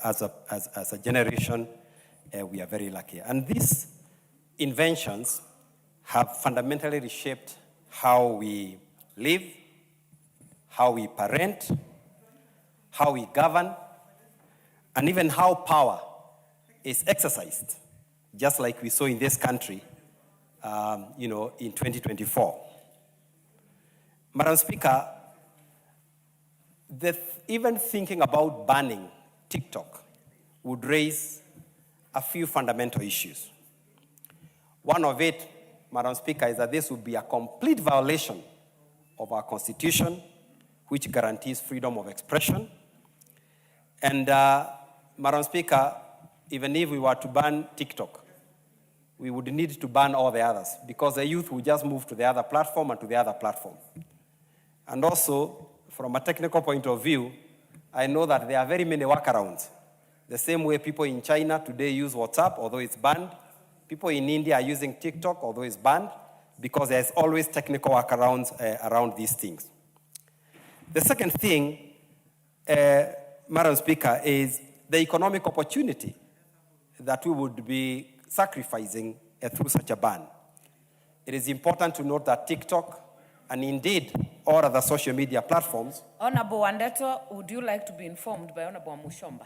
as a generation, we are very lucky. And these inventions have fundamentally reshaped how we live, how we parent, how we govern, and even how power is exercised, just like we saw in this country, in 2024. Madam Speaker, even thinking about banning TikTok would raise a few fundamental issues. One of it, Madam Speaker, is that this would be a complete violation of our Constitution, which guarantees freedom of expression. And, Madam Speaker, even if we were to ban TikTok, we would need to ban all the others, because the youth would just move to the other platform and to the other platform. And also, from a technical point of view, I know that there are very many workarounds. The same way people in China today use WhatsApp, although it's banned. People in India are using TikTok, although it's banned, because there's always technical workarounds around these things. The second thing, Madam Speaker, is the economic opportunity that we would be sacrificing through such a ban. It is important to note that TikTok, and indeed all other social media platforms. Honorable Wandeto, would you like to be informed by Honorable Mushomba?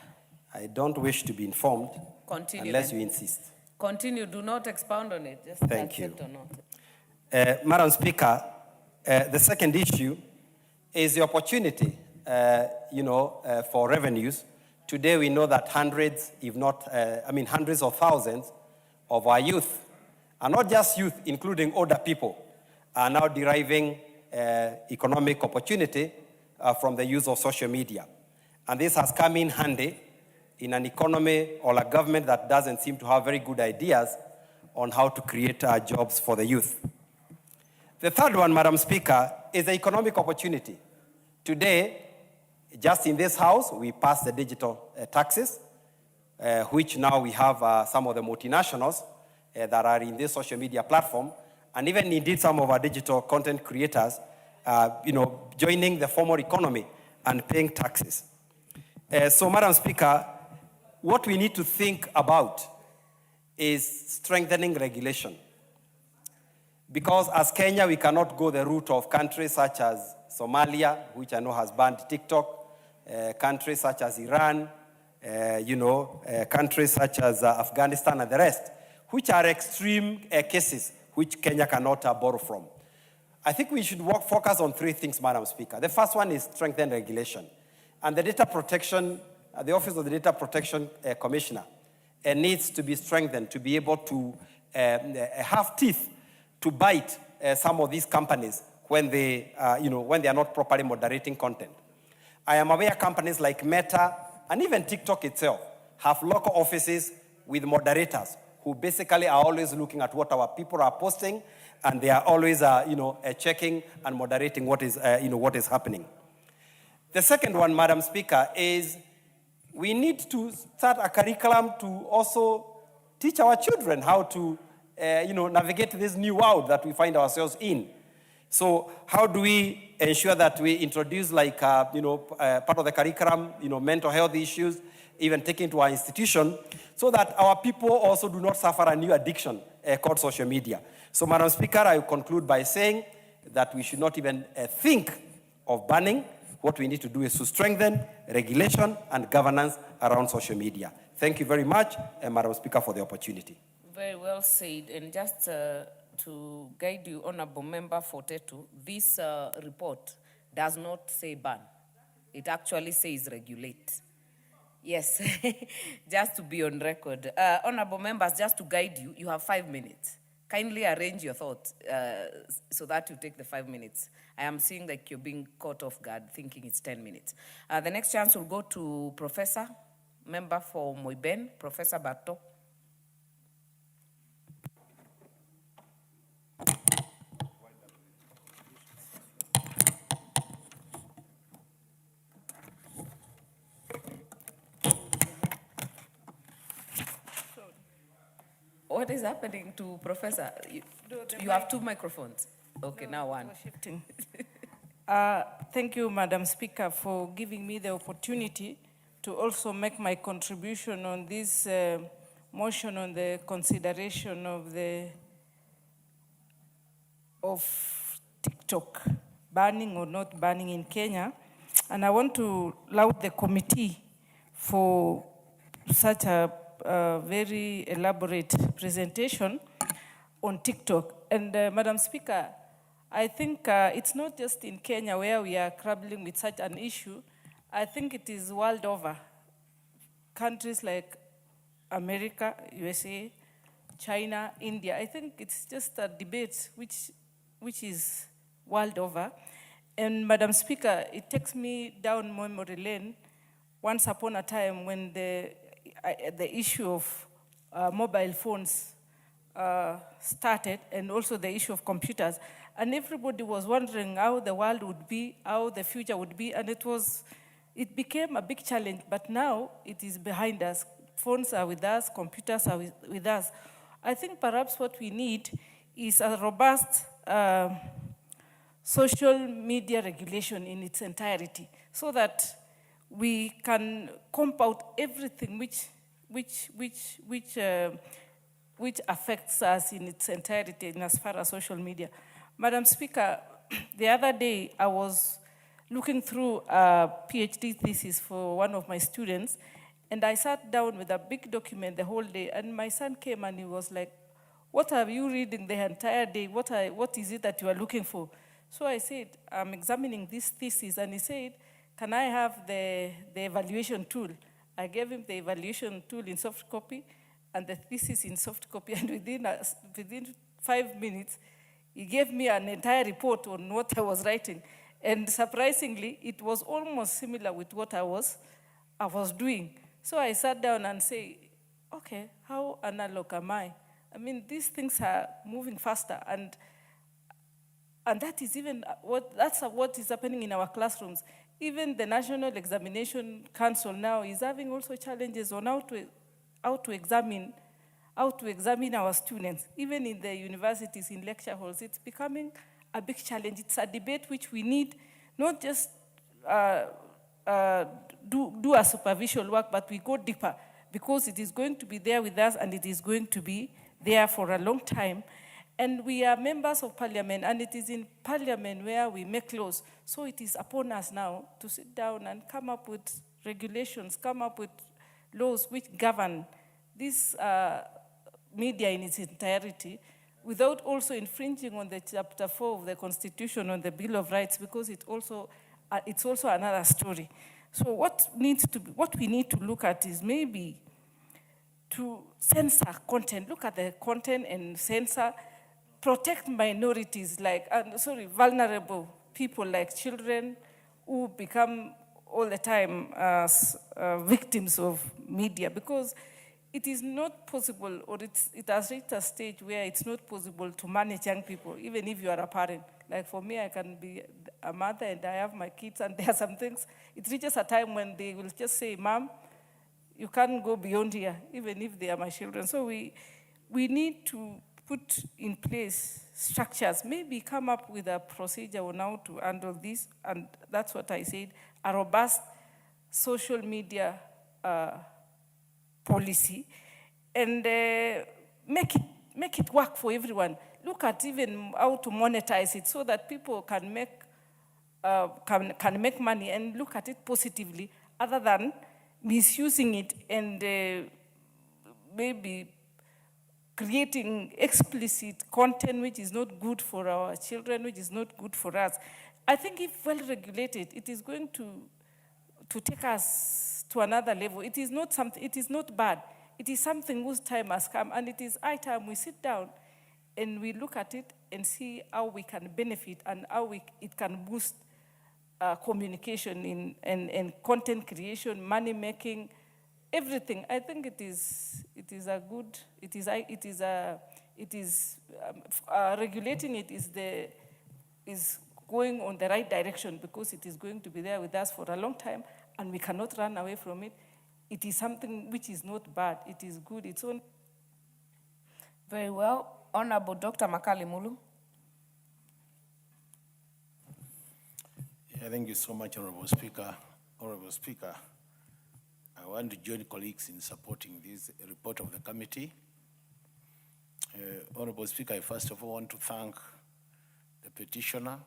I don't wish to be informed. Continue, unless you insist. Continue, do not expound on it. Just thank you. Madam Speaker, the second issue is the opportunity, for revenues. Today we know that hundreds, if not, hundreds of thousands of our youth, and not just youth, including older people, are now deriving economic opportunity from the use of social media. And this has come in handy in an economy or a government that doesn't seem to have very good ideas on how to create jobs for the youth. The third one, Madam Speaker, is the economic opportunity. Today, just in this House, we passed the digital taxes, which now we have some of the multinationals that are in this social media platform, and even indeed some of our digital content creators, joining the formal economy and paying taxes. So, Madam Speaker, what we need to think about is strengthening regulation. Because as Kenya, we cannot go the route of countries such as Somalia, which I know has banned TikTok, countries such as Iran, countries such as Afghanistan and the rest, which are extreme cases which Kenya cannot borrow from. I think we should focus on three things, Madam Speaker. The first one is strengthen regulation. And the data protection, the Office of the Data Protection Commissioner needs to be strengthened to be able to have teeth to bite some of these companies when they are not properly moderating content. I am aware companies like Meta and even TikTok itself have local offices with moderators who basically are always looking at what our people are posting, and they are always, checking and moderating what is happening. The second one, Madam Speaker, is we need to start a curriculum to also teach our children how to, navigate this new world that we find ourselves in. So how do we ensure that we introduce, part of the curriculum, mental health issues, even taken to our institution, so that our people also do not suffer a new addiction called social media. So, Madam Speaker, I will conclude by saying that we should not even think of banning. What we need to do is to strengthen regulation and governance around social media. Thank you very much, Madam Speaker, for the opportunity. Very well said. And just to guide you, Honorable Member 𝗏𝗏𝗃𝗏, this report does not say ban. It actually says regulate. Yes, just to be on record. Honorable members, just to guide you, you have 5 minutes. Kindly arrange your thoughts so that you take the 5 minutes. I am seeing like you're being caught off guard, thinking it's 10 minutes. The next chance will go to Professor, member for Moiben, Professor Bato. What is happening to Professor? You have two microphones. Okay, no, now one. Thank you, Madam Speaker, for giving me the opportunity to also make my contribution on this motion on the consideration of TikTok, banning or not banning in Kenya. And I want to laud the committee for such a very elaborate presentation on TikTok. And Madam Speaker, I think it's not just in Kenya where we are grappling with such an issue. I think it is world over. Countries like America, USA, China, India, I think it's just a debate which is world over. And Madam Speaker, it takes me down memory lane once upon a time when the issue of mobile phones started, and also the issue of computers. And everybody was wondering how the world would be, how the future would be, and it became a big challenge, but now it is behind us. Phones are with us, computers are with us. I think perhaps what we need is a robust social media regulation in its entirety, so that we can comp out everything which affects us in its entirety in as far as social media. Madam Speaker, the other day I was looking through a PhD thesis for one of my students, and I sat down with a big document the whole day, and my son came and he was like, "What are you reading the entire day? What is it that you are looking for?" So I said, "I'm examining this thesis," and he said, "Can I have the evaluation tool?" I gave him the evaluation tool in soft copy and the thesis in soft copy, and within 5 minutes, he gave me an entire report on what I was writing. And surprisingly, it was almost similar with what I was doing. So I sat down and said, okay, how analog am I? I mean, these things are moving faster, and that is even what is happening in our classrooms. Even the National Examination Council now is having also challenges on how to examine our students. Even in the universities, in lecture halls, it's becoming a big challenge. It's a debate which we need not just do a superficial work, but we go deeper, because it is going to be there with us, and it is going to be there for a long time. And we are members of parliament, and it is in parliament where we make laws. So it is upon us now to sit down and come up with regulations, come up with laws which govern this media in its entirety, without also infringing on the Chapter 4 of the Constitution on the Bill of Rights, because it's also another story. So what we need to look at is maybe to censor content, look at the content and censor, protect minorities vulnerable people like children who become all the time victims of media, because it is not possible, or it has reached a stage where it's not possible to manage young people, even if you are a parent. Like for me, I can be a mother and I have my kids, and there are some things, it reaches a time when they will just say, "Mom, you can't go beyond here," even if they are my children. So we need to put in place structures, maybe come up with a procedure on how to handle this, and that's what I said, a robust social media policy, and make it work for everyone. Look at even how to monetize it so that people can make money, and look at it positively, other than misusing it and maybe creating explicit content which is not good for our children, which is not good for us. I think if well regulated, it is going to take us to another level. It is not bad. It is something whose time has come, and it is high time we sit down and we look at it and see how we can benefit, and how it can boost communication and content creation, money making, everything. I think regulating it is going on the right direction, because it is going to be there with us for a long time, and we cannot run away from it. It is something which is not bad. It is good. It's own. Very well. Honorable Dr. Makali Mulu. Yeah, thank you so much, Honorable Speaker. Honorable Speaker, I want to join colleagues in supporting this report of the committee. Honorable Speaker, I first of all want to thank the petitioner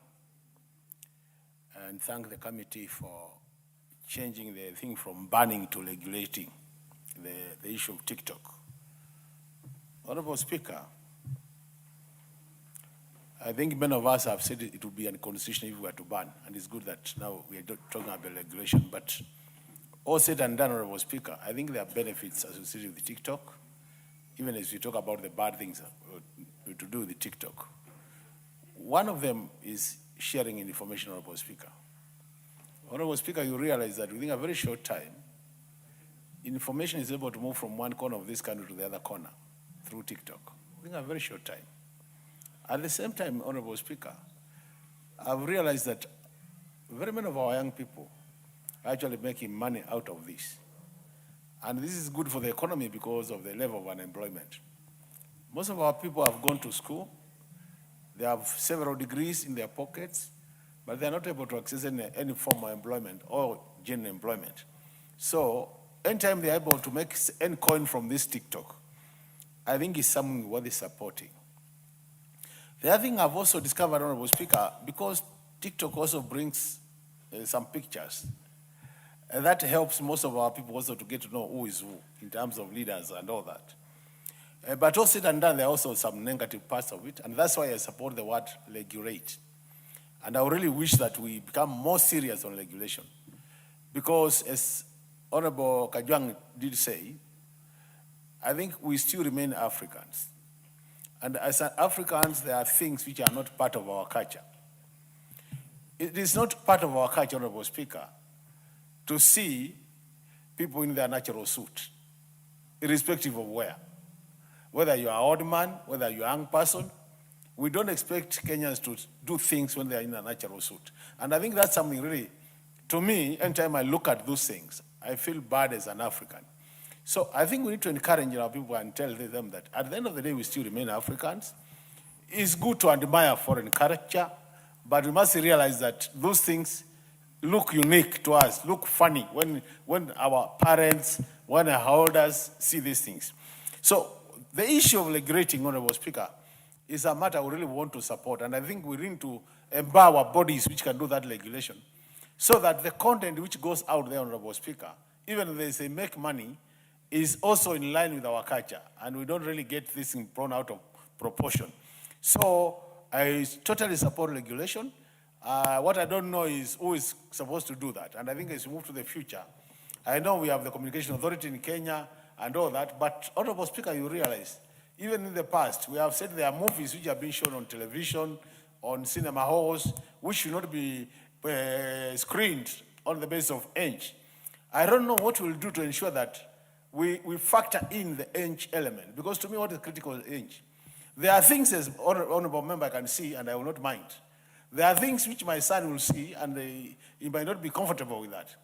and thank the committee for changing the thing from banning to regulating the issue of TikTok. Honorable Speaker, I think many of us have said it would be unconstitutional if we were to ban, and it's good that now we are talking about regulation. But all said and done, Honorable Speaker, I think there are benefits associated with TikTok, even as we talk about the bad things to do with TikTok. One of them is sharing information, Honorable Speaker. Honorable Speaker, you realize that within a very short time, information is able to move from one corner of this country to the other corner through TikTok, within a very short time. At the same time, Honorable Speaker, I've realized that very many of our young people are actually making money out of this. And this is good for the economy because of the level of unemployment. Most of our people have gone to school. They have several degrees in their pockets, but they're not able to access any form of employment or genuine employment. So anytime they're able to make any coin from this TikTok, I think it's something worth supporting. The other thing I've also discovered, Honorable Speaker, because TikTok also brings some pictures, that helps most of our people also to get to know who is who in terms of leaders and all that. But all said and done, there are also some negative parts of it, and that's why I support the word regulate. And I really wish that we become more serious on regulation, because as Honorable 𝗬𝗲𝗃𝗲 did say, I think we still remain Africans. And as Africans, there are things which are not part of our culture. It is not part of our culture, Honorable Speaker, to see people in their natural suit, irrespective of where. Whether you're an old man, whether you're a young person, we don't expect Kenyans to do things when they're in a natural suit. And I think that's something really, to me, anytime I look at those things, I feel bad as an African. So I think we need to encourage our people and tell them that at the end of the day, we still remain Africans. It's good to admire foreign culture, but we must realize that those things look unique to us, look funny when our parents, when our elders see these things. So the issue of regulating, Honorable Speaker, is a matter we really want to support, and I think we need to empower bodies which can do that regulation, so that the content which goes out there, Honorable Speaker, even if they say make money, is also in line with our culture, and we don't really get this thing blown out of proportion. So I totally support regulation. What I don't know is who is supposed to do that, and I think as we move to the future, I know we have the Communication Authority in Kenya and all that, but Honorable Speaker, you realize, even in the past, we have said there are movies which have been shown on television, on cinema halls, which should not be screened on the basis of age. I don't know what we'll do to ensure that we factor in the age element, because to me, what is critical is age. There are things as honorable member can see, and I will not mind. There are things which my son will see, and he might not be comfortable with that.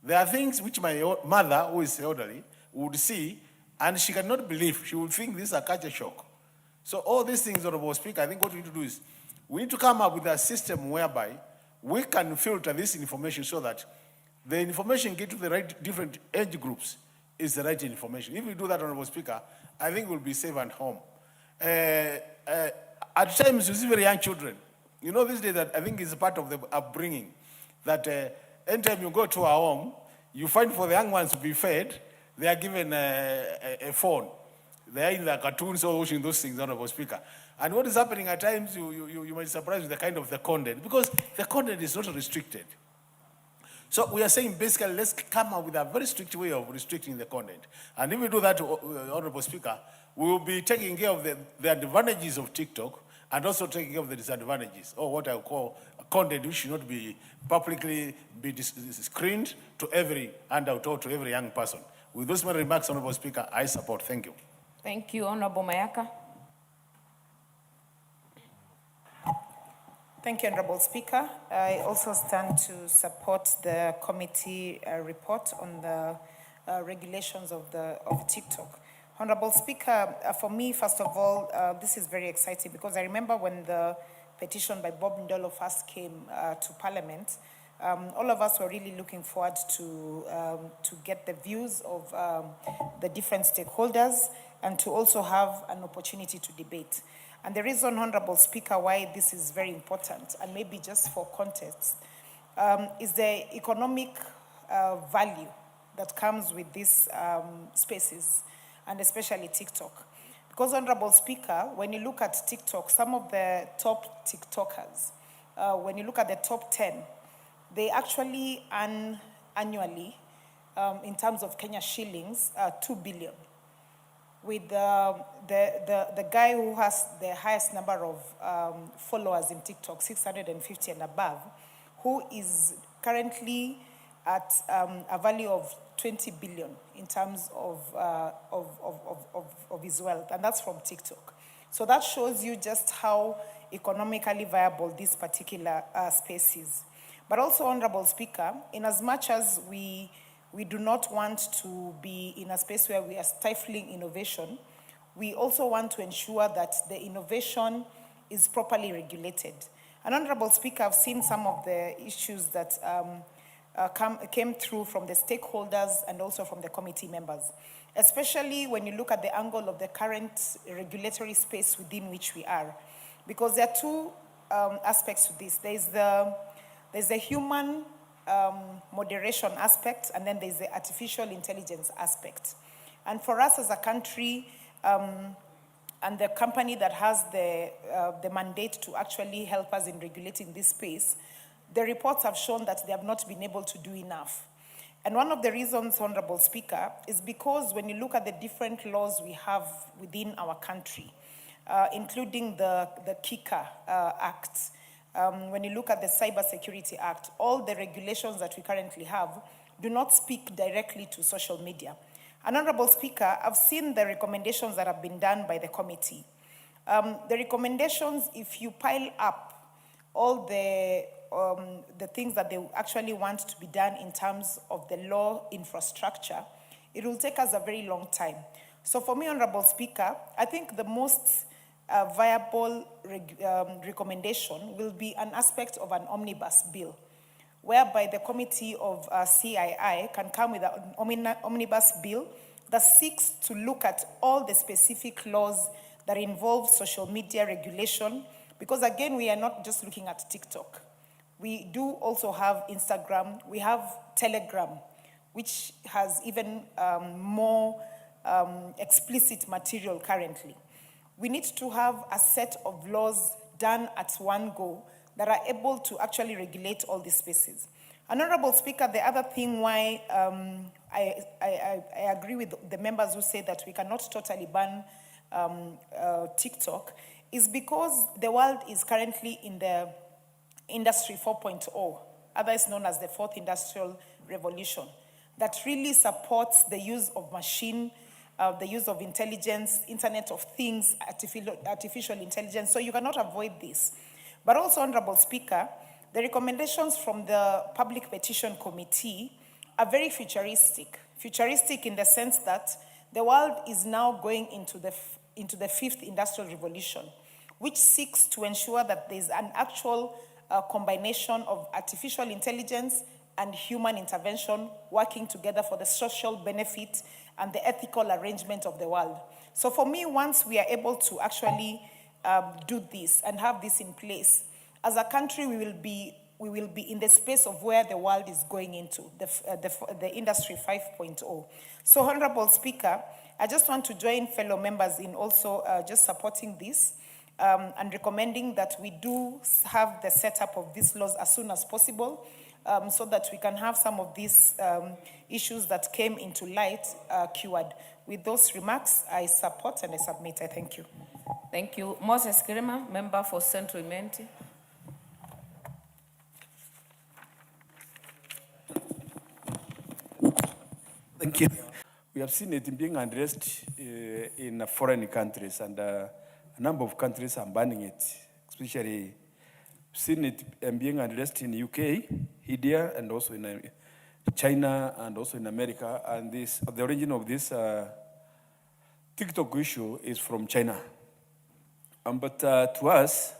There are things which my mother, who is elderly, would see, and she cannot believe. She would think this is a culture shock. So all these things, Honorable Speaker, I think what we need to do is we need to come up with a system whereby we can filter this information so that the information get to the right different age groups is the right information. If we do that, Honorable Speaker, I think we'll be safe and home. At times, you see very young children. You know, these days, that I think is part of the upbringing, that anytime you go to a home, you find for the young ones to be fed, they are given a phone. They are in the cartoons or watching those things, Honorable Speaker. And what is happening at times, you might be surprised with the kind of the content, because the content is not restricted. So we are saying basically, let's come up with a very strict way of restricting the content. And if we do that, Honorable Speaker, we will be taking care of the advantages of TikTok and also taking care of the disadvantages, or what I call content which should not be publicly screened to every handout or to every young person. With those my remarks, Honorable Speaker, I support. Thank you. Thank you, Honorable 𝗦𝗫𝗃𝗲. Thank you, Honorable Speaker. I also stand to support the committee report on the regulations of TikTok. Honorable Speaker, for me, first of all, this is very exciting because I remember when the petition by Bob Ndolo first came to Parliament, All of us were really looking forward to get the views of the different stakeholders and to also have an opportunity to debate. And the reason, Honorable Speaker, why this is very important, and maybe just for context, is the economic value that comes with these spaces, and especially TikTok. Because, Honorable Speaker, when you look at TikTok, some of the top TikTokers, when you look at the top 10, they actually earn annually, in terms of Kenya shillings, 2 billion. With the guy who has the highest number of followers in TikTok, 650 and above, who is currently at a value of 20 billion in terms of his wealth, and that's from TikTok. So that shows you just how economically viable this particular space is. But also, Honorable Speaker, in as much as we do not want to be in a space where we are stifling innovation, we also want to ensure that the innovation is properly regulated. And Honorable Speaker, I've seen some of the issues that came through from the stakeholders and also from the committee members, especially when you look at the angle of the current regulatory space within which we are. Because there are two aspects to this. There's the human moderation aspect, and then there's the artificial intelligence aspect. And for us as a country, and the company that has the mandate to actually help us in regulating this space, the reports have shown that they have not been able to do enough. And one of the reasons, Honorable Speaker, is because when you look at the different laws we have within our country, including the 𝗬𝗬𝗃𝗃 Act, when you look at the Cyber Security Act, all the regulations that we currently have do not speak directly to social media. And Honorable Speaker, I've seen the recommendations that have been done by the committee. The recommendations, if you pile up all the things that they actually want to be done in terms of the law infrastructure, it will take us a very long time. So for me, Honorable Speaker, I think the most viable recommendation will be an aspect of an omnibus bill, whereby the committee of CII can come with an omnibus bill that seeks to look at all the specific laws that involve social media regulation, because again, we are not just looking at TikTok. We do also have Instagram, we have Telegram, which has even more explicit material currently. We need to have a set of laws done at one go that are able to actually regulate all these spaces. And Honorable Speaker, the other thing why I agree with the members who say that we cannot totally ban TikTok is because the world is currently in the Industry 4.0, otherwise known as the Fourth Industrial Revolution, that really supports the use of machine, the use of intelligence, Internet of Things, artificial intelligence, so you cannot avoid this. But also, Honorable Speaker, the recommendations from the Public Petition Committee are very futuristic in the sense that the world is now going into the Fifth Industrial Revolution, which seeks to ensure that there's an actual combination of artificial intelligence and human intervention working together for the social benefit and the ethical arrangement of the world. So for me, once we are able to actually do this and have this in place, as a country, we will be in the space of where the world is going into, the Industry 5.0. So, Honorable Speaker, I just want to join fellow members in also just supporting this and recommending that we do have the setup of these laws as soon as possible, so that we can have some of these issues that came into light cured. With those remarks, I support and I submit. I thank you. Thank you. Moses Kirima, member for Central Imenti. Thank you. We have seen it being addressed in foreign countries, and a number of countries are banning it, especially seen it being addressed in UK, India, and also in China, and also in America. And the origin of this TikTok issue is from China. But to us,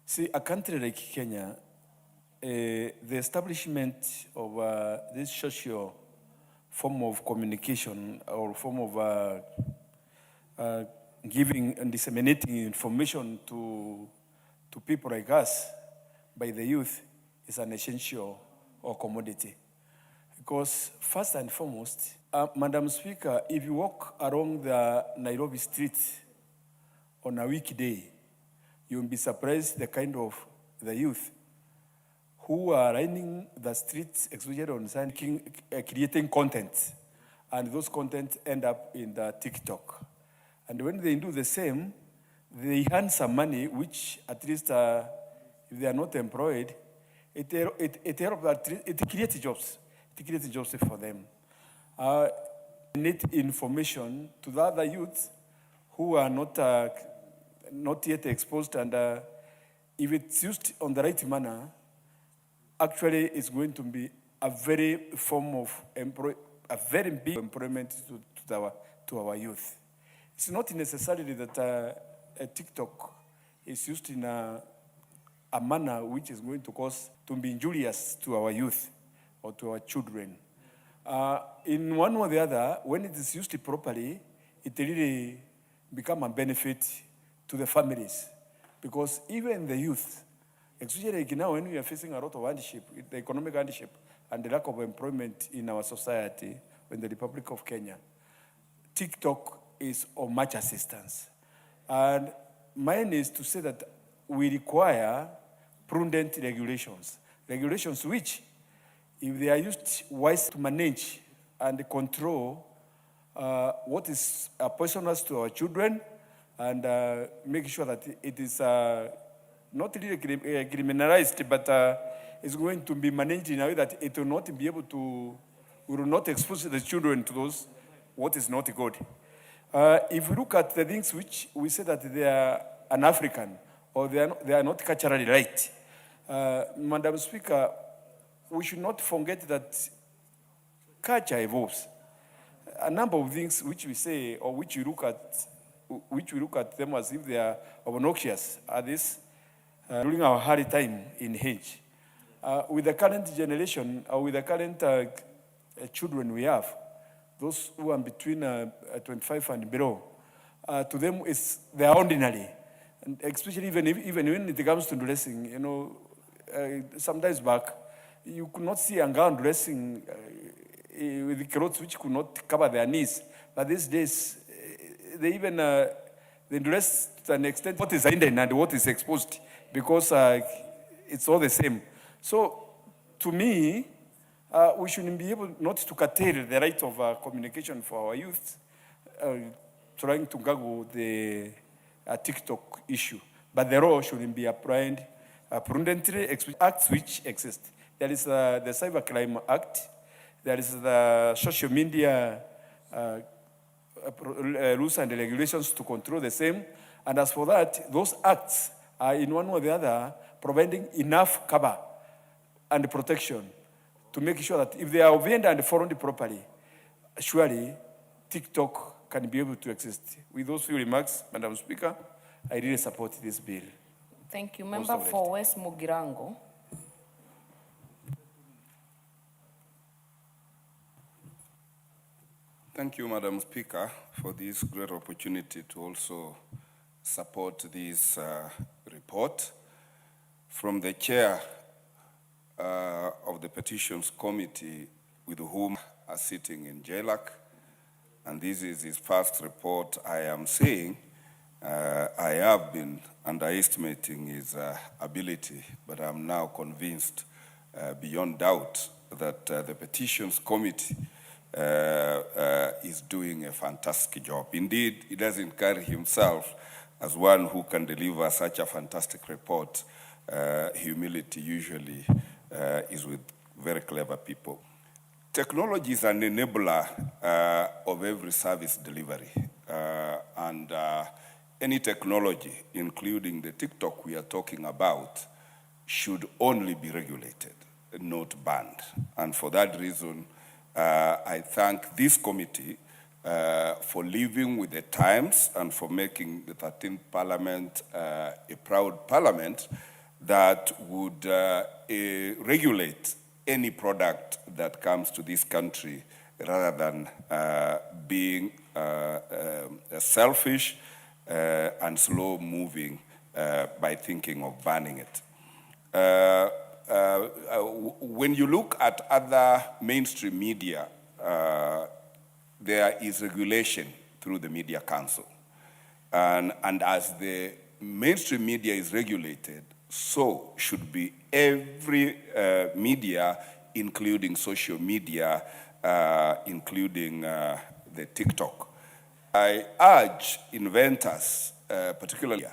see, a country like Kenya, the establishment of this social form of communication or form of giving and disseminating information to people like us by the youth is an essential or commodity. Because first and foremost, Madam Speaker, if you walk along the Nairobi streets on a weekday, you'll be surprised the kind of the youth who are lining the streets, especially on Sunday, creating content. And those content end up in the TikTok. And when they do the same, they earn some money, which at least if they are not employed, it creates jobs. It creates jobs for them. Need information to the other youths who are not yet exposed, and if it's used on the right manner, actually it's going to be a very form of a very big employment to our youth. It's not necessarily that a TikTok is used in a manner which is going to cause to be injurious to our youth or to our children. In one or the other, when it is used properly, it really becomes a benefit to the families. Because even the youth, especially like now when we are facing a lot of hardship, the economic hardship and the lack of employment in our society in the Republic of Kenya, TikTok is of much assistance. And mine is to say that we require prudent regulations. Regulations which, if they are used wisely to manage and control what is poisonous to our children, and make sure that it is not really criminalized, but it's going to be managed in a way that it will not be able to, we will not expose the children to those what is not good. If we look at the things which we say that they are an African or they are not culturally right, Madam Speaker, we should not forget that culture evolves. A number of things which we say or which we look at them as if they are obnoxious are this during our hard time in age. With the current generation or with the current children we have, those who are between 25 and below, to them they are ordinary. And especially even when it comes to dressing, you know, sometimes back, you could not see a girl dressing with clothes which could not cover their knees. But these days, they even they dress to an extent what is hidden and what is exposed, because it's all the same. So, to me, we shouldn't be able not to curtail the right of communication for our youth, trying to gaggle the TikTok issue. But the law shouldn't be applied prudently. Acts which exist. There is the Cybercrime Act. There is the social media rules and regulations to control the same. And as for that, those acts are in one or the other providing enough cover and protection to make sure that if they are obeyed and followed properly, surely TikTok can be able to exist. With those few remarks, Madam Speaker, I really support this bill. Thank you. Member for West Mugirango. Thank you, Madam Speaker, for this great opportunity to also support this report. From the chair of the Petitions Committee, with whom are sitting in JLAC, and this is his first report, I am saying I have been underestimating his ability, but I'm now convinced beyond doubt that the Petitions Committee is doing a fantastic job. Indeed, he doesn't carry himself as one who can deliver such a fantastic report. Humility usually is with very clever people. Technology is an enabler of every service delivery. And any technology, including the TikTok we are talking about, should only be regulated, not banned. And for that reason, I thank this committee for living with the times and for making the 13th Parliament a proud parliament that would regulate any product that comes to this country rather than being selfish and slow-moving by thinking of banning it. When you look at other mainstream media, there is regulation through the Media Council. And as the mainstream media is regulated, so should be every media, including social media, including the TikTok. I urge inventors, particularly,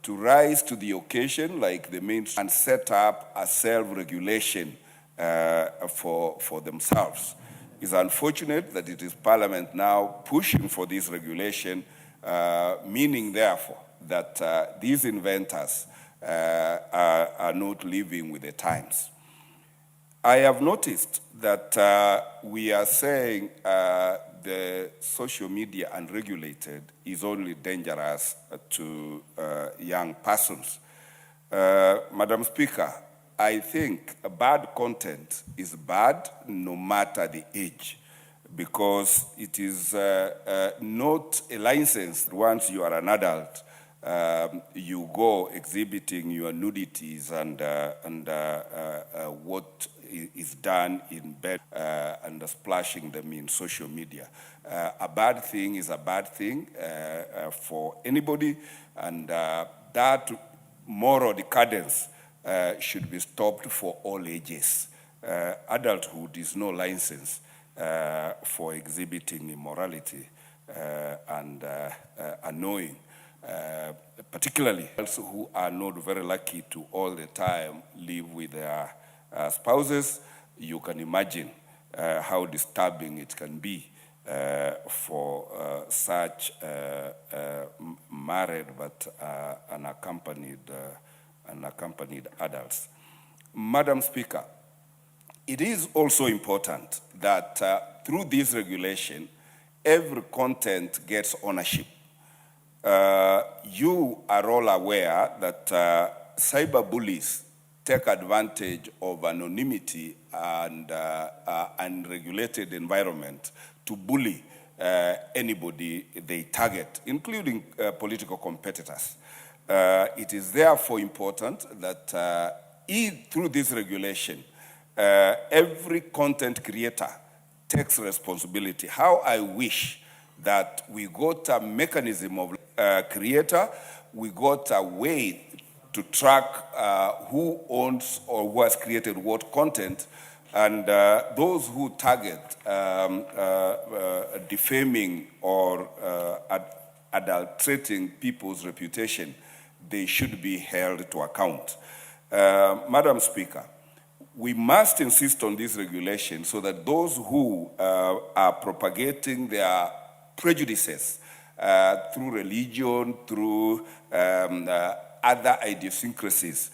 to rise to the occasion like the mainstream and set up a self-regulation for themselves. It's unfortunate that it is Parliament now pushing for this regulation, meaning, therefore, that these inventors are not living with the times. I have noticed that we are saying the social media unregulated is only dangerous to young persons. Madam Speaker, I think bad content is bad no matter the age, because it is not a license. Once you are an adult, you go exhibiting your nudities and what is done in bed and splashing them in social media. A bad thing is a bad thing for anybody, and that moral decadence should be stopped for all ages. Adulthood is no license for exhibiting immorality and annoying, particularly those who are not very lucky to all the time live with their spouses. You can imagine how disturbing it can be for such married but unaccompanied adults. Madam Speaker, it is also important that through this regulation, every content gets ownership. You are all aware that cyber bullies take advantage of anonymity and unregulated environment to bully anybody they target, including political competitors. It is therefore important that through this regulation, every content creator takes responsibility. How I wish that we got a mechanism of creator, we got a way to track who owns or who has created what content, and those who target defaming or adulterating people's reputation, they should be held to account. Madam Speaker, we must insist on this regulation so that those who are propagating their prejudices through religion, through other idiosyncrasies,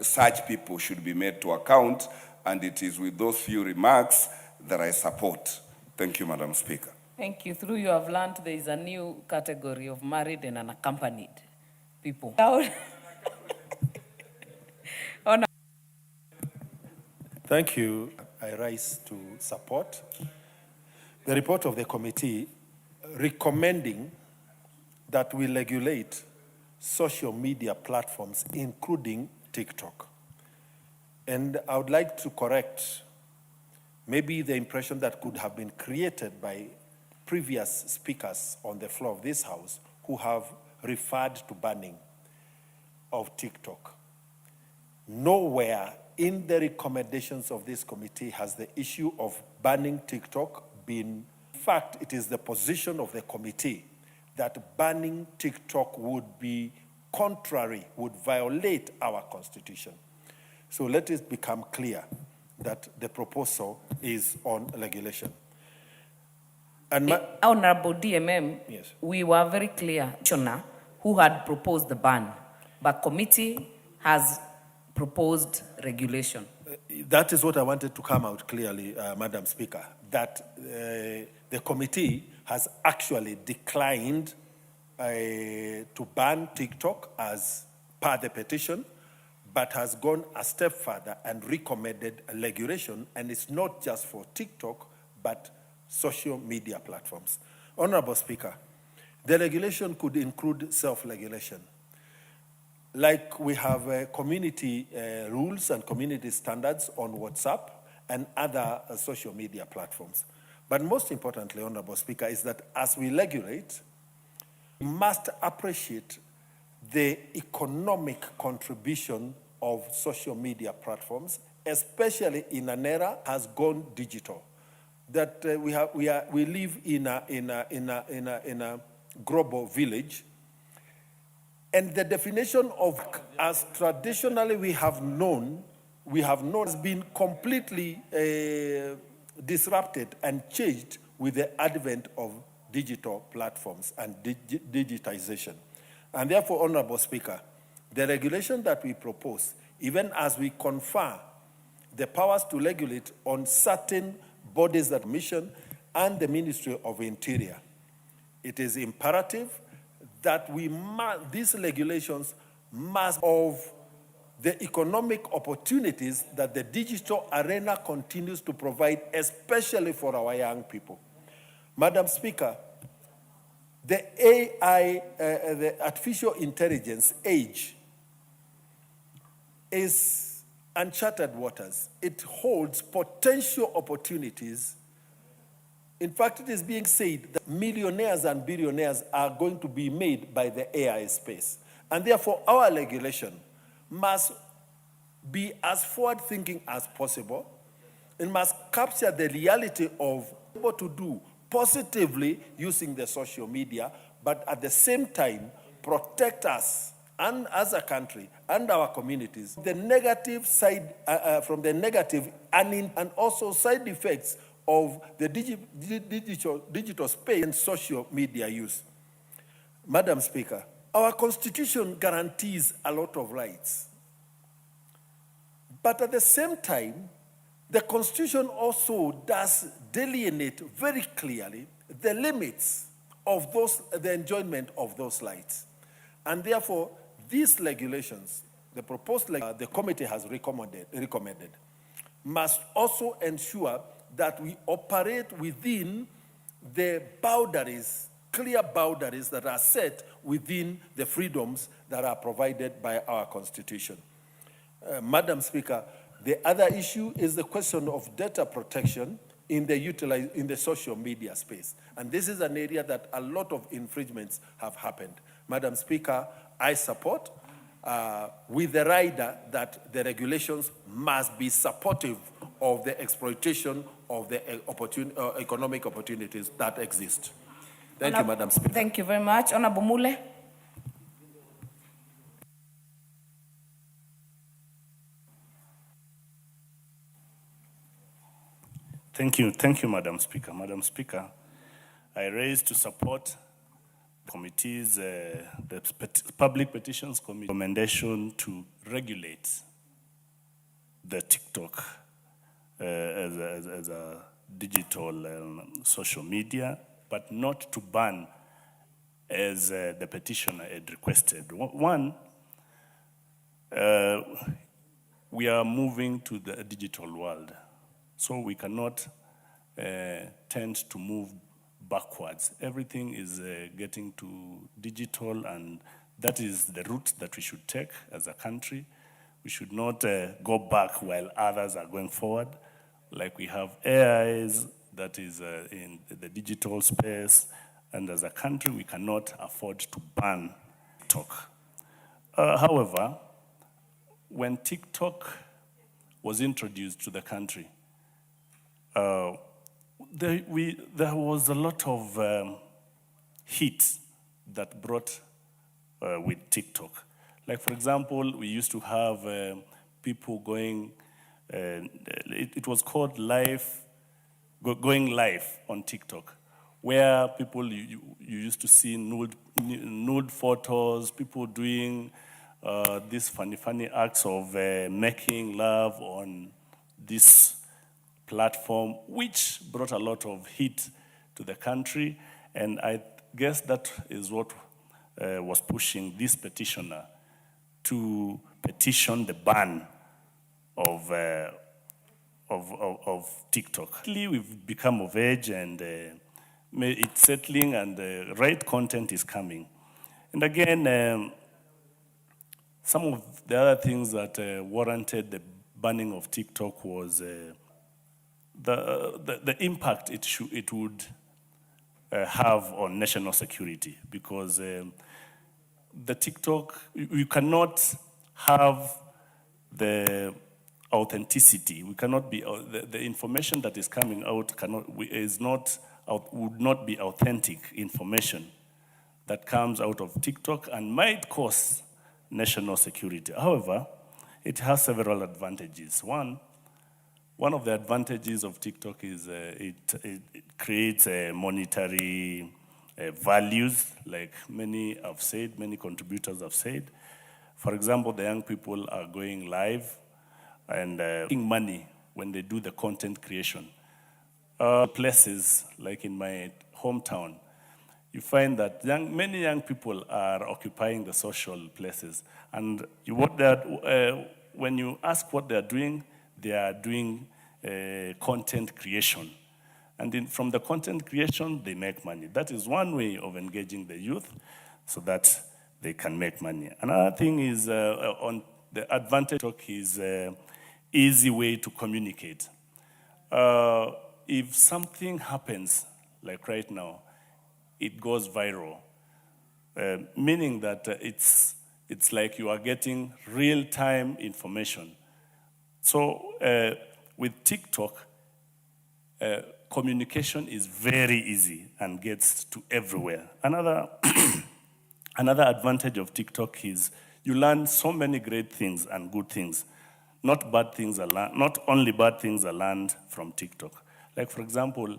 such people should be made to account, and it is with those few remarks that I support. Thank you, Madam Speaker. Thank you. Through you have learned there is a new category of married and unaccompanied people. Thank you. I rise to support the report of the committee recommending that we regulate social media platforms, including TikTok. And I would like to correct maybe the impression that could have been created by previous speakers on the floor of this House who have referred to banning of TikTok. Nowhere in the recommendations of this committee has the issue of banning TikTok been. In fact, it is the position of the committee that banning TikTok would be contrary, would violate our constitution. So let it become clear that the proposal is on regulation. And Honorable DMM, yes, we were very clear, who had proposed the ban, but committee has proposed regulation. That is what I wanted to come out clearly, Madam Speaker, that the committee has actually declined to ban TikTok as per the petition, but has gone a step further and recommended a regulation, and it's not just for TikTok, but social media platforms. Honorable Speaker, the regulation could include self-regulation. Like we have community rules and community standards on WhatsApp and other social media platforms. But most importantly, Honorable Speaker, is that as we regulate, we must appreciate the economic contribution of social media platforms, especially in an era has gone digital. That we live in a global village, and the definition of as traditionally we have known has been completely disrupted and changed with the advent of digital platforms and digitization. And therefore, Honorable Speaker, the regulation that we propose, even as we confer the powers to regulate on certain bodies that mission and the Ministry of Interior, it is imperative that these regulations must of the economic opportunities that the digital arena continues to provide, especially for our young people. Madam Speaker, the AI, the artificial intelligence age is uncharted waters. It holds potential opportunities. In fact, it is being said that millionaires and billionaires are going to be made by the AI space. And therefore, our regulation must be as forward-thinking as possible. It must capture the reality of what to do positively using the social media, but at the same time, protect us and as a country and our communities, the negative side, from the negative and also side effects of the digital space and social media use. Madam Speaker, our Constitution guarantees a lot of rights. But at the same time, the Constitution also does delineate very clearly the limits of the enjoyment of those rights. And therefore, these regulations, the proposed the committee has recommended, must also ensure that we operate within the boundaries, clear boundaries that are set within the freedoms that are provided by our Constitution. Madam Speaker, the other issue is the question of data protection in the social media space. And this is an area that a lot of infringements have happened. Madam Speaker, I support with the rider that the regulations must be supportive of the exploitation of the economic opportunities that exist. Thank you, Madam Speaker. Thank you very much. Honorable Mule. Thank you, Madam Speaker. Madam Speaker, I raise to support the committee's, the Public Petitions Committee recommendation to regulate the TikTok as a digital social media, but not to ban as the petitioner had requested. One, we are moving to the digital world. So we cannot tend to move backwards. Everything is getting to digital, and that is the route that we should take as a country. We should not go back while others are going forward. Like we have AIs that is in the digital space, and as a country, we cannot afford to ban TikTok. However, when TikTok was introduced to the country, there was a lot of heat that brought with TikTok. Like, for example, we used to have people going, it was called going live on TikTok, where people, you used to see nude photos, people doing these funny acts of making love on this platform, which brought a lot of heat to the country. And I guess that is what was pushing this petitioner to petition the ban of TikTok. We've become of age, and it's settling, and the right content is coming. And again, some of the other things that warranted the banning of TikTok was the impact it would have on national security, because the TikTok, you cannot have the authenticity. We cannot be the information that is coming out would not be authentic information that comes out of TikTok and might cause national security. However, it has several advantages. One of the advantages of TikTok is it creates monetary values, like many have said, many contributors have said. For example, the young people are going live and making money when they do the content creation. Places like in my hometown, you find that many young people are occupying the social places. And when you ask what they are doing content creation. And from the content creation, they make money. That is one way of engaging the youth so that they can make money. Another thing is, on the advantage of TikTok is easy way to communicate. If something happens, like right now, it goes viral, meaning that it's like you are getting real-time information. So with TikTok, communication is very easy and gets to everywhere. Another advantage of TikTok is you learn so many great things and good things. Not only bad things are learned from TikTok. Like, for example,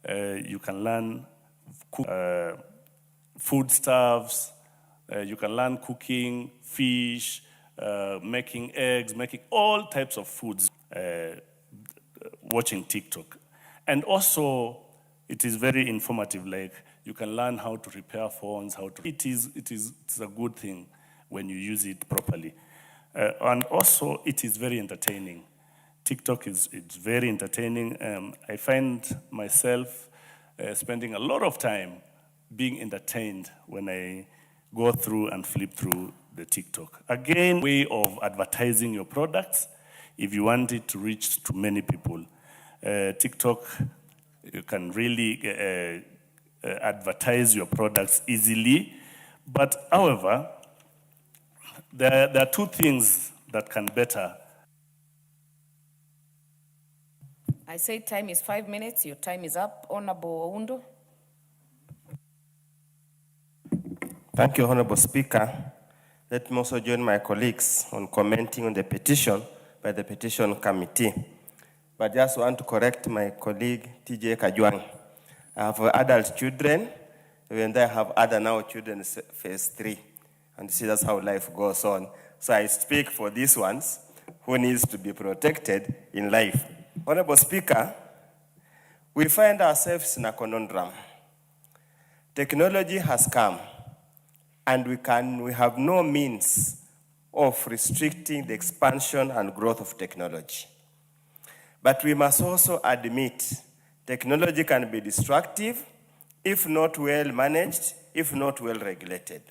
you can learn foodstuffs, you can learn cooking, fish, making eggs, making all types of foods, watching TikTok. And also, it is very informative, like you can learn how to repair phones, it's a good thing when you use it properly. And also, it is very entertaining. TikTok it's very entertaining. I find myself spending a lot of time being entertained when I go through and flip through the TikTok. Again, way of advertising your products if you want it to reach to many people. TikTok, you can really advertise your products easily. But however, there are two things that can better. I say time is 5 minutes. Your time is up. Honorable Oundo. Thank you, Honorable Speaker. Let me also join my colleagues on commenting on the petition by the Petition Committee. But just want to correct my colleague, 𝗬𝗲𝗃𝗲. I have adult children, even though I have other now children phase 3. And see, that's how life goes on. So I speak for these ones who needs to be protected in life. Honorable Speaker, we find ourselves in a conundrum. Technology has come, and we have no means of restricting the expansion and growth of technology. But we must also admit technology can be destructive if not well managed, if not well regulated.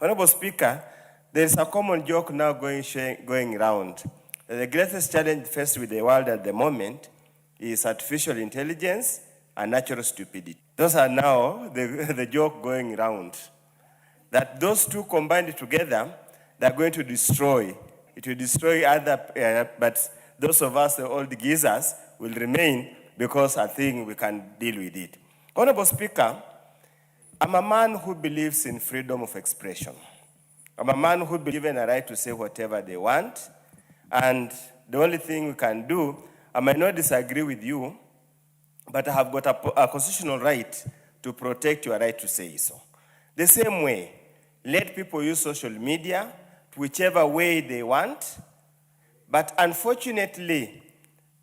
Honorable Speaker, there is a common joke now going around. The greatest challenge faced with the world at the moment is artificial intelligence and natural stupidity. Those are now the joke going around. That those two combined together, they're going to destroy. It will destroy other, but those of us, the old geezers, will remain because I think we can deal with it. Honorable Speaker, I'm a man who believes in freedom of expression. I'm a man who believes in a right to say whatever they want. And the only thing we can do, I might not disagree with you, but I have got a constitutional right to protect your right to say so. The same way, let people use social media whichever way they want. But unfortunately,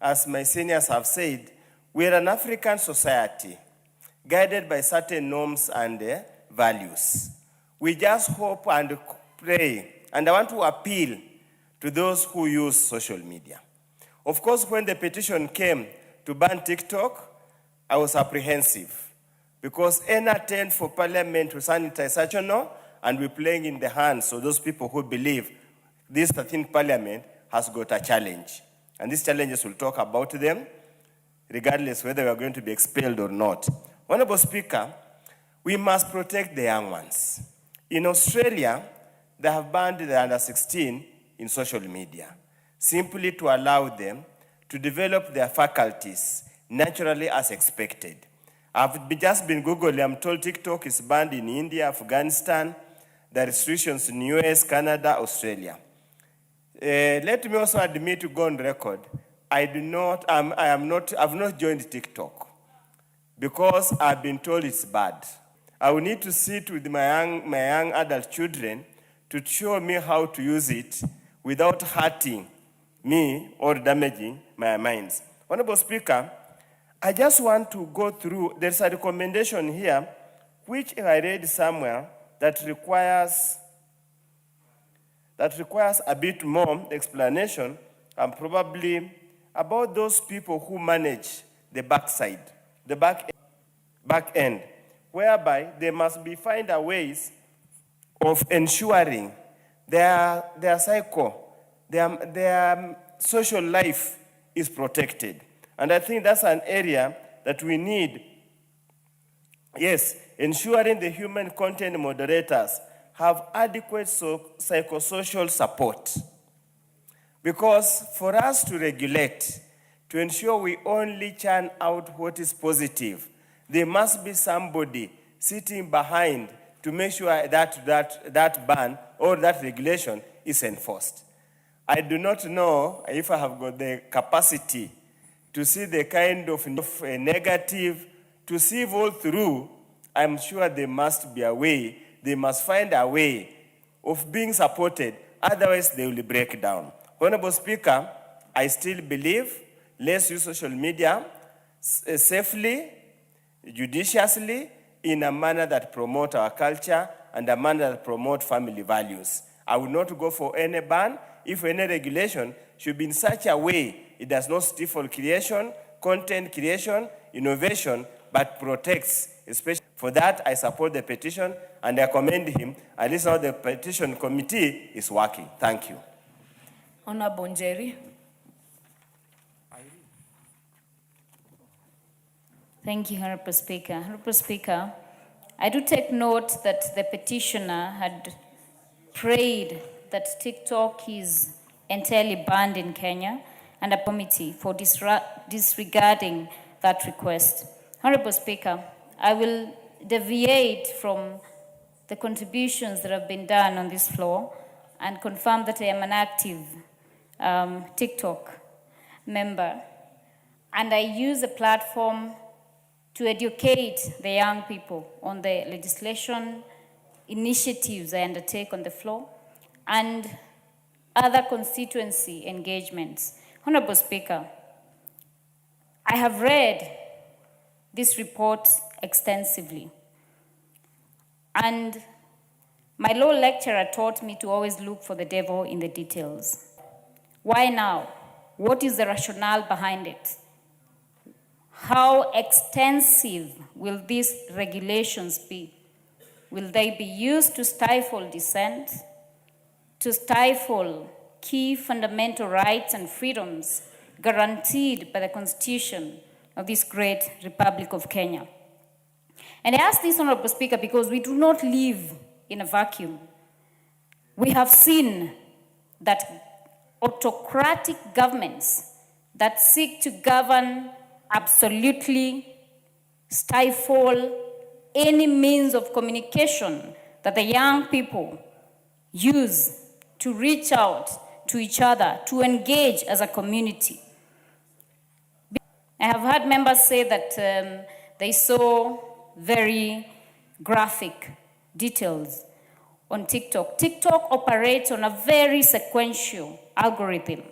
as my seniors have said, we're an African society guided by certain norms and values. We just hope and pray and I want to appeal to those who use social media. Of course, when the petition came to ban TikTok, I was apprehensive because any attempt for Parliament to sanitize such and we're playing in the hands of those people who believe this 13th Parliament has got a challenge. And these challenges, we'll talk about them, regardless whether we are going to be expelled or not. Honorable Speaker, we must protect the young ones. In Australia, they have banned the under 16 in social media, simply to allow them to develop their faculties naturally as expected. I've just been Googling, I'm told TikTok is banned in India, Afghanistan, the restrictions in US, Canada, Australia. Let me also admit to go on record, I've not joined TikTok because I've been told it's bad. I will need to sit with my young adult children to show me how to use it without hurting me or damaging my minds. Honorable Speaker, I just want to go through, there's a recommendation here, which I read somewhere that requires a bit more explanation, and probably about those people who manage the backside, the back end, whereby they must find a ways of ensuring their cycle, their social life is protected. And I think that's an area that we need. Yes, ensuring the human content moderators have adequate psychosocial support. Because for us to regulate, to ensure we only churn out what is positive, there must be somebody sitting behind to make sure that ban or that regulation is enforced. I do not know if I have got the capacity to see the kind of negative, to see all through. I'm sure there must be a way, they must find a way of being supported, otherwise they will break down. Honorable Speaker, I still believe let's use social media safely, judiciously, in a manner that promotes our culture and a manner that promotes family values. I will not go for any ban if any regulation should be in such a way it does not stifle creation, content creation, innovation, but protects, especially. For that, I support the petition and I commend him. At least now the petition committee is working. Thank you. Honorable Njeri. Thank you, Honorable Speaker. Honorable Speaker, I do take note that the petitioner had prayed that TikTok is entirely banned in Kenya and a committee for disregarding that request. Honorable Speaker, I will deviate from the contributions that have been done on this floor and confirm that I am an active TikTok member, and I use the platform to educate the young people on the legislation initiatives I undertake on the floor and other constituency engagements. Honorable Speaker, I have read this report extensively, and my law lecturer taught me to always look for the devil in the details. Why now? What is the rationale behind it? How extensive will these regulations be? Will they be used to stifle dissent, to stifle key fundamental rights and freedoms guaranteed by the Constitution of this great Republic of Kenya? And I ask this, Honorable Speaker, because we do not live in a vacuum. We have seen that autocratic governments that seek to govern absolutely stifle any means of communication that the young people use to reach out to each other, to engage as a community. I have heard members say that they saw very graphic details on TikTok. TikTok operates on a very sequential algorithm.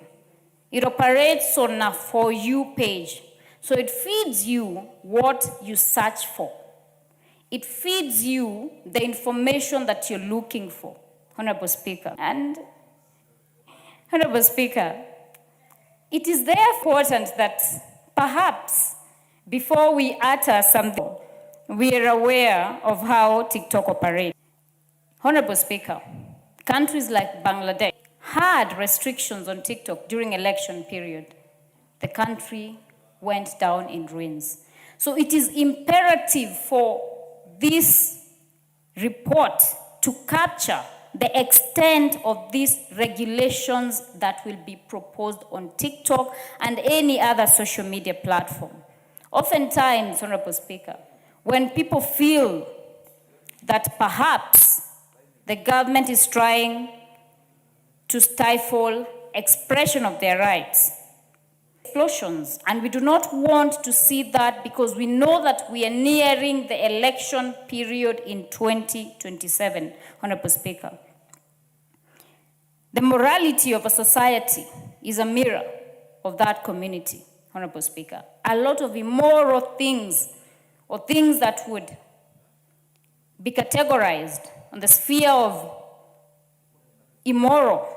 It operates on a For You page. So it feeds you what you search for. It feeds you the information that you're looking for. Honorable Speaker. And, Honorable Speaker, it is therefore important that perhaps before we utter something, we are aware of how TikTok operates. Honorable Speaker, countries like Bangladesh had restrictions on TikTok during election period. The country went down in ruins. So it is imperative for this report to capture the extent of these regulations that will be proposed on TikTok and any other social media platform. Oftentimes, Honorable Speaker, when people feel that perhaps the government is trying to stifle expression of their rights, explosions, and we do not want to see that because we know that we are nearing the election period in 2027, Honorable Speaker. The morality of a society is a mirror of that community, Honorable Speaker. A lot of immoral things or things that would be categorized on the sphere of immoral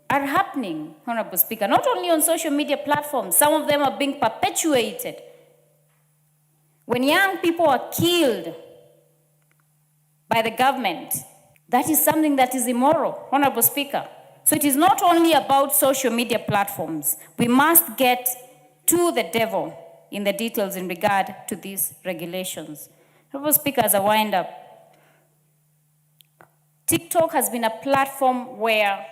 are happening, Honorable Speaker, not only on social media platforms, some of them are being perpetuated. When young people are killed by the government, that is something that is immoral, Honorable Speaker. So it is not only about social media platforms. We must get to the devil in the details in regard to these regulations. Honorable Speaker, as I wind up, TikTok has been a platform where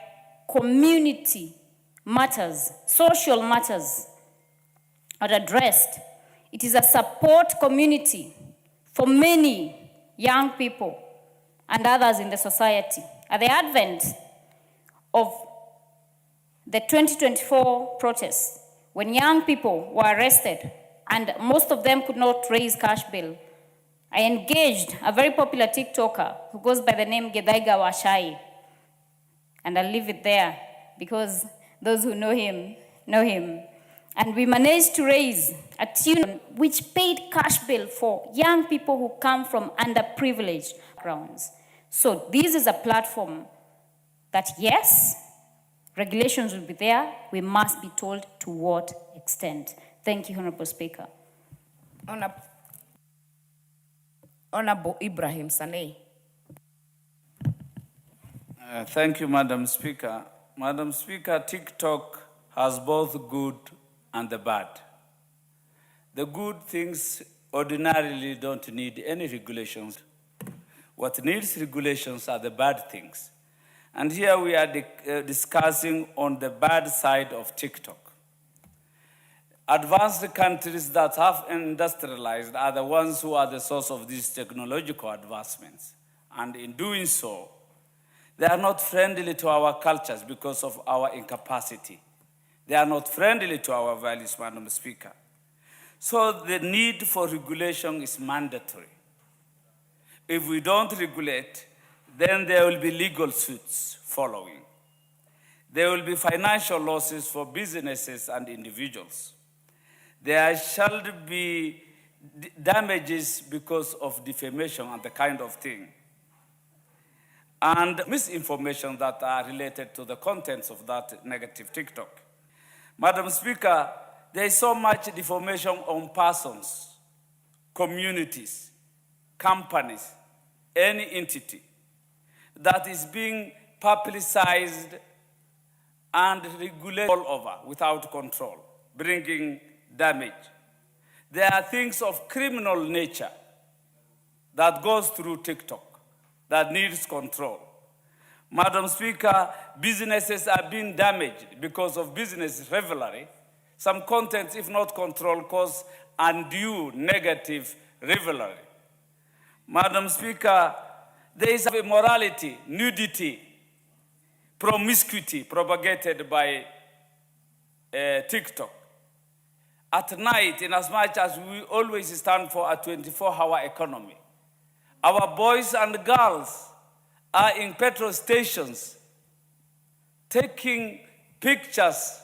community matters, social matters are addressed. It is a support community for many young people and others in the society. At the advent of the 2024 protests, when young people were arrested and most of them could not raise cash bail, I engaged a very popular TikToker who goes by the name 𝗬𝗲𝗄𝗧𝗧. And I'll leave it there because those who know him know him. And we managed to raise a tune which paid cash bail for young people who come from underprivileged backgrounds. So this is a platform that, yes, regulations will be there. We must be told to what extent. Thank you, Honorable Speaker. Honorable Ibrahim Sanei. Thank you, Madam Speaker. Madam Speaker, TikTok has both good and the bad. The good things ordinarily don't need any regulations. What needs regulations are the bad things. And here we are discussing on the bad side of TikTok. Advanced countries that have industrialized are the ones who are the source of these technological advancements. And in doing so, they are not friendly to our cultures because of our incapacity. They are not friendly to our values, Madam Speaker. So the need for regulation is mandatory. If we don't regulate, then there will be legal suits following. There will be financial losses for businesses and individuals. There shall be damages because of defamation and the kind of thing, and misinformation that are related to the contents of that negative TikTok. Madam Speaker, there is so much defamation on persons, communities, companies, any entity that is being publicized and regulated all over without control, bringing damage. There are things of criminal nature that goes through TikTok that needs control. Madam Speaker, businesses are being damaged because of business rivalry. Some contents, if not controlled, cause undue negative rivalry. Madam Speaker, there is immorality, nudity, promiscuity propagated by TikTok. At night, in as much as we always stand for a 24-hour economy, our boys and girls are in petrol stations taking pictures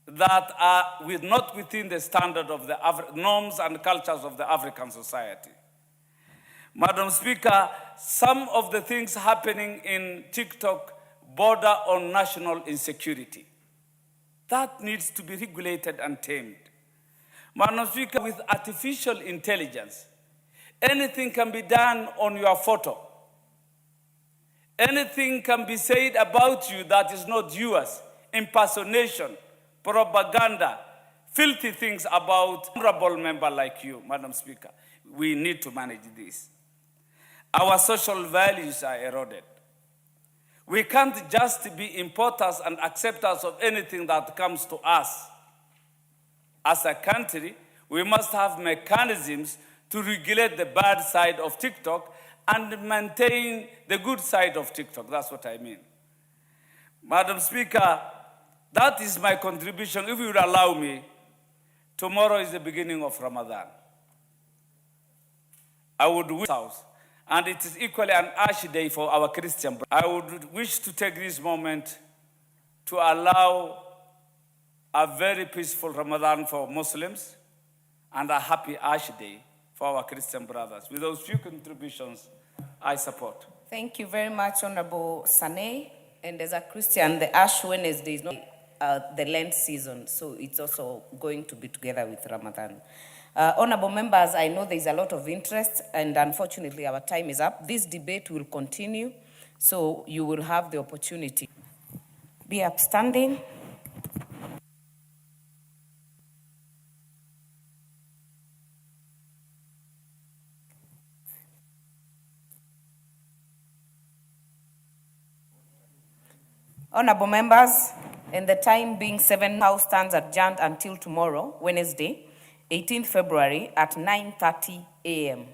that are not within the standard of the norms and cultures of the African society. Madam Speaker, some of the things happening in TikTok border on national insecurity. That needs to be regulated and tamed. Madam Speaker, with artificial intelligence, anything can be done on your photo. Anything can be said about you that is not yours. Impersonation, propaganda, filthy things about an honorable member like you, Madam Speaker. We need to manage this. Our social values are eroded. We can't just be importers and acceptors of anything that comes to us. As a country, we must have mechanisms to regulate the bad side of TikTok and maintain the good side of TikTok. That's what I mean. Madam Speaker, that is my contribution. If you would allow me, tomorrow is the beginning of Ramadan. I would wish house, and it is equally an ash day for our Christian brothers. I would wish to take this moment to allow a very peaceful Ramadan for Muslims and a happy Ash Day for our Christian brothers. With those few contributions, I support. Thank you very much, Honorable Sane. And as a Christian, the Ash Wednesday is not the Lent season, so it's also going to be together with Ramadan. Honorable members, I know there's a lot of interest, and unfortunately our time is up. This debate will continue, so you will have the opportunity. Be upstanding. Honorable members, and the time being 7, House stands adjourned until tomorrow, Wednesday, 18th February at 9:30 a.m.